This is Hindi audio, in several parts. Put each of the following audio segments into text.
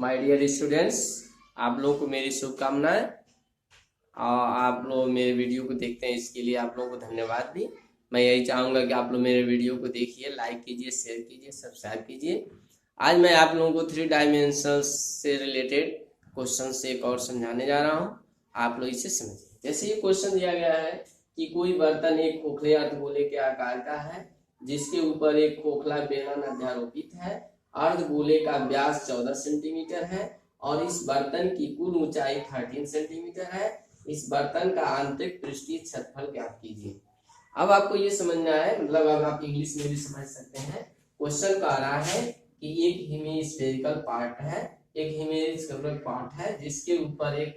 माय डियर स्टूडेंट्स, आप लोगों को मेरी शुभकामनाएं। और आप लोग मेरे वीडियो को देखते हैं, इसके लिए आप लोगों को धन्यवाद भी। मैं यही चाहूँगा कि आप लोग मेरे वीडियो को देखिए, लाइक कीजिए, शेयर कीजिए, सब्सक्राइब कीजिए। आज मैं आप लोगों को 3 डायमेंशंस से रिलेटेड क्वेश्चन से एक और समझाने जा रहा हूँ। आप लोग इसे समझिए। जैसे ये क्वेश्चन दिया गया है कि कोई बर्तन एक खोखले अर्धगोले के आकार का है, जिसके ऊपर एक खोखला बेलन अध्यारोपित है। अर्धगोले का व्यास 14 सेंटीमीटर है और इस बर्तन की कुल ऊंचाई 13 सेंटीमीटर है। इस बर्तन का आंतरिक पृष्ठीय क्षेत्रफल ज्ञात कीजिए। अब आपको ये समझना है, मतलब अब आप इंग्लिश में भी समझ सकते हैं। क्वेश्चन कह रहा है कि एक हेमिस्फेरिकल पार्ट है, एक हेमिस्फेरिकल पार्ट है जिसके ऊपर एक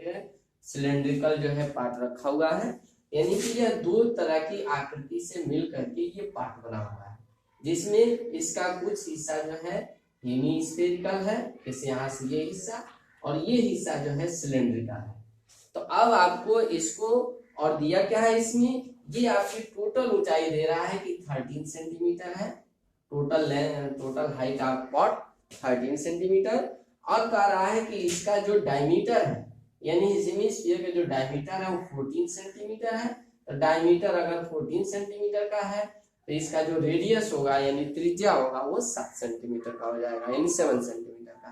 सिलेंड्रिकल जो है पार्ट रखा हुआ है, यानी कि यह दो तरह की आकृति से मिल करके ये पार्ट बना हुआ है, जिसमें इसका कुछ हिस्सा जो है हेमिस्फेरिकल है, जैसे यहाँ से ये हिस्सा, और ये हिस्सा जो है सिलेंड्रिकल है। तो अब आपको इसको और दिया क्या है, इसमें ये आपकी टोटल ऊंचाई दे रहा है कि 13 सेंटीमीटर है। Total height of pot 13 centimetre, और कह रहा है कि इसका जो डायमीटर है, यानी हेमिस्फीयर का जो डायमीटर है वो 14 सेंटीमीटर है। तो डायमीटर अगर 14 सेंटीमीटर का है तो इसका जो रेडियस होगा यानी त्रिज्या होगा वो 7 सेंटीमीटर का हो जाएगा, यानी 7 सेंटीमीटर का।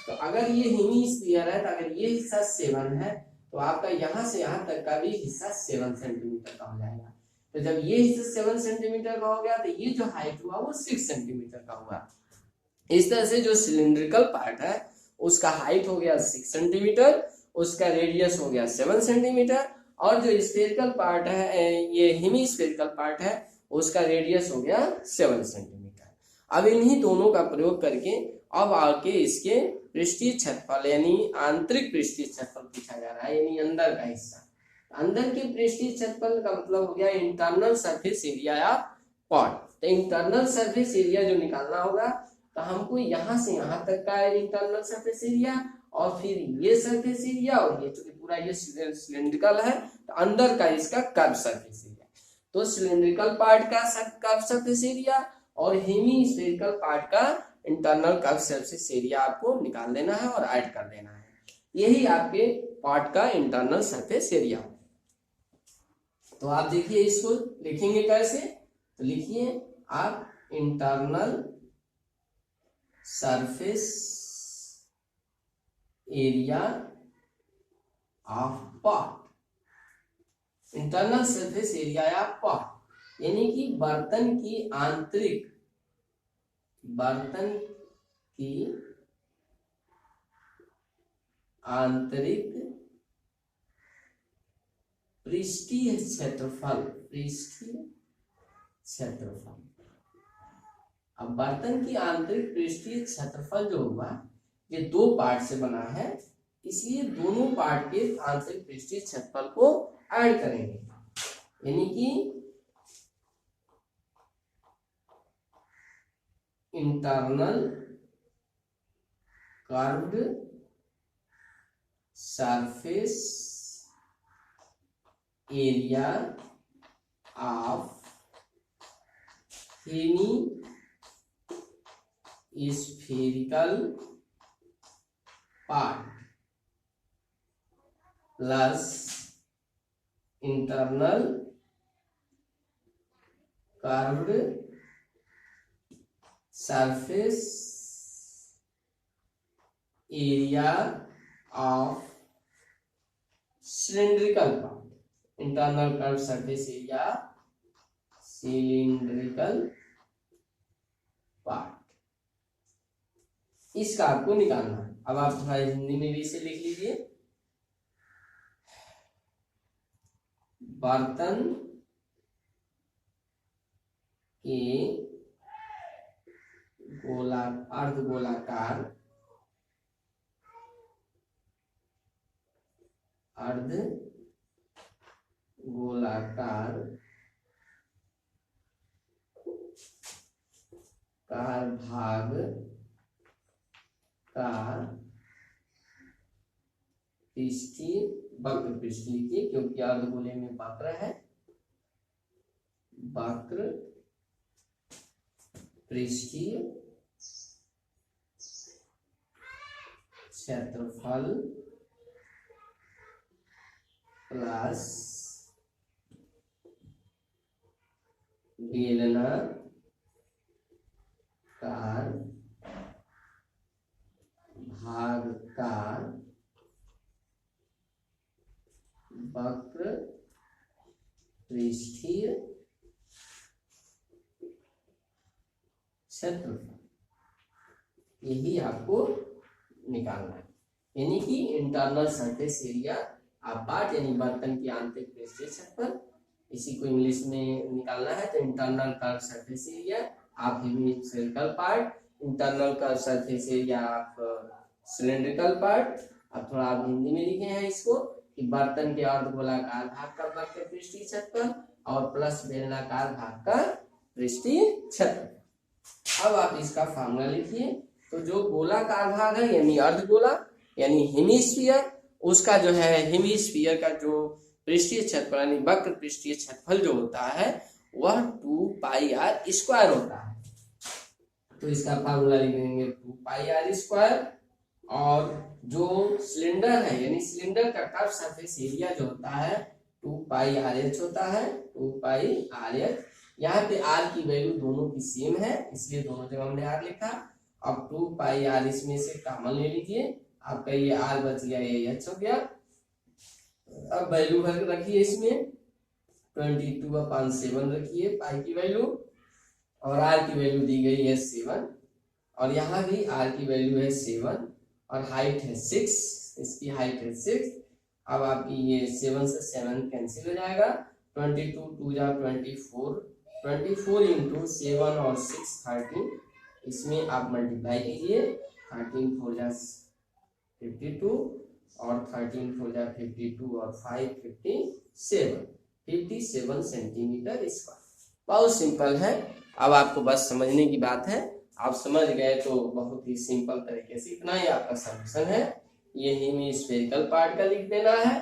तो अगर ये हेमिस्फीयर है, तो अगर ये हिस्सा 7 है तो आपका यहाँ से यहाँ तक का भी हिस्सा 7 सेंटीमीटर का हो जाएगा। तो जब ये हिस्सा 7 सेंटीमीटर का हो गया तो ये जो हाइट हुआ वो 6 सेंटीमीटर का हुआ। इस तरह से जो सिलिंड्रिकल पार्ट है उसका हाइट हो गया 6 सेंटीमीटर, उसका रेडियस हो गया 7 सेंटीमीटर, और जो स्फेरिकल पार्ट है, ये हेमिस्फेरिकल पार्ट है, उसका रेडियस हो गया 7 सेंटीमीटर। अब इन्हीं दोनों का प्रयोग करके अब आके इसके पृष्ठीय क्षेत्रफल यानी आंतरिक पृष्ठीय क्षेत्रफल पूछा जा रहा है, यानी अंदर का हिस्सा। अंदर के पृष्ठीय क्षेत्रफल का मतलब हो गया internal surface area of pot. तो इंटरनल सरफेस एरिया जो निकालना होगा, तो हमको यहाँ से यहाँ तक का इंटरनल सरफेस एरिया, और फिर ये सरफेस एरिया, और ये चूंकि पूरा ये सिलेंड्रिकल है तो अंदर का इसका कर्व सरफेस एरिया। तो सिलेंड्रिकल पार्ट का कर्व सरफेस एरिया और हेमिस्फेरिकल पार्ट का इंटरनल कर्व सरफेस एरिया आपको निकाल देना है और ऐड कर देना है। यही आपके पार्ट का इंटरनल सरफेस एरिया। तो आप देखिए इसको लिखेंगे कैसे, तो लिखिए आप internal surface area of pot. Internal surface area of pot यानी कि बर्तन की आंतरिक पृष्ठीय क्षेत्रफल। अब बर्तन की आंतरिक पृष्ठीय क्षेत्रफल जो होगा ये दो पार्ट से बना है, इसलिए दोनों पार्ट के आंतरिक पृष्ठीय क्षेत्रफल को ऐड करेंगे, यानी कि internal curved surface area of hemispherical part plus internal curved surface area of cylindrical part. Internal curve surface area cylindrical part, इसका आपको निकालना है। अब आप थोड़ा हिंदी में भी इसे लिख लीजिए। बर्तन के अर्धगोलाकार भाग का पृष्ठीय वक्र पृष्ठ लिखिए, क्योंकि अर्धगोले में वक्र है, वक्र पृष्ठीय क्षेत्रफल प्लस बेलनाकार भाग का वक्र पृष्ठीय क्षेत्रफल, यही आपको निकालना है। यानी कि internal surface area of part, यानी बर्तन की आंतरिक पृष्ठीय क्षेत्रफल, इसी को इंग्लिश में निकालना है। तो internal curve surface area of hemispherical part, internal curve surface area of cylindrical part. अब थोड़ा आप हिंदी में लिखे हैं इसको कि बर्तन के अर्धगोलाकार भाग का वक्र पृष्ठीय क्षेत्रफल और प्लस बेलनाकार भाग का पृष्ठीय क्षेत्रफल। अब आप इसका फार्मूला लिखिए। तो जो गोलाकार भाग है यानी अर्धगोला यानी हेमिस्फीयर, उसका जो है हेमिस्फीयर का जो पृष्ठीय क्षेत्रफल यानी वक्र पृष्ठीय क्षेत्रफल जो होता है वह 2πr² होता है। तो इसका फार्मूला लिख देंगे 2πr²। और जो सिलेंडर है यानी सिलेंडर का कर्व सरफेस एरिया जो होता है 2πrh होता है, 2πrh। यहाँ पे r की वैल्यू दोनों की सेम है इसलिए दोनों जगह हमने r लिखा। अब 2πr इसमें से कॉमन ले लीजिए, आपका ये r बच गया, ये h हो गया। अब वैल्यू भर रखिए इसमें 22/7 रखिए पाई की वैल्यू, और r की वैल्यू दी गई है 7, और यहाँ भी r की वैल्यू है 7 और हाइट है 6, इसकी हाइट है 6। अब आपकी ये 7 से 7 कैंसिल हो जाएगा, 22 2 जा 24, 24 इंटू 7 और 6 13, इसमें आप मल्टीप्लाई कीजिए, 13 4 जा 52 और 13 4 जा 52 और 5 57 सेंटीमीटर स्क्वायर। बहुत सिंपल है। अब आपको बस समझने की बात है, आप समझ गए तो बहुत ही सिंपल तरीके से इतना ही आपका सॉल्यूशन है। ये हेमिस्फेरिकल पार्ट का लिख देना है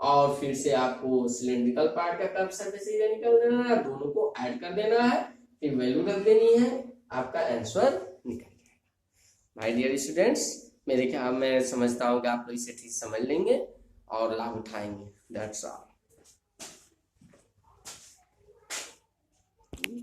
और फिर से आपको सिलेंड्रिकल पार्ट का कर्व सरफेस एरिया निकाल देना है, दोनों को ऐड कर देना है, फिर वैल्यू रख देनी है, आपका आंसर निकल जाएगा। माय डियर स्टूडेंट्स, मेरे ख्याल में समझता हूँ कि आप लोग इसे ठीक समझ लेंगे और लाभ उठाएंगे। That's all.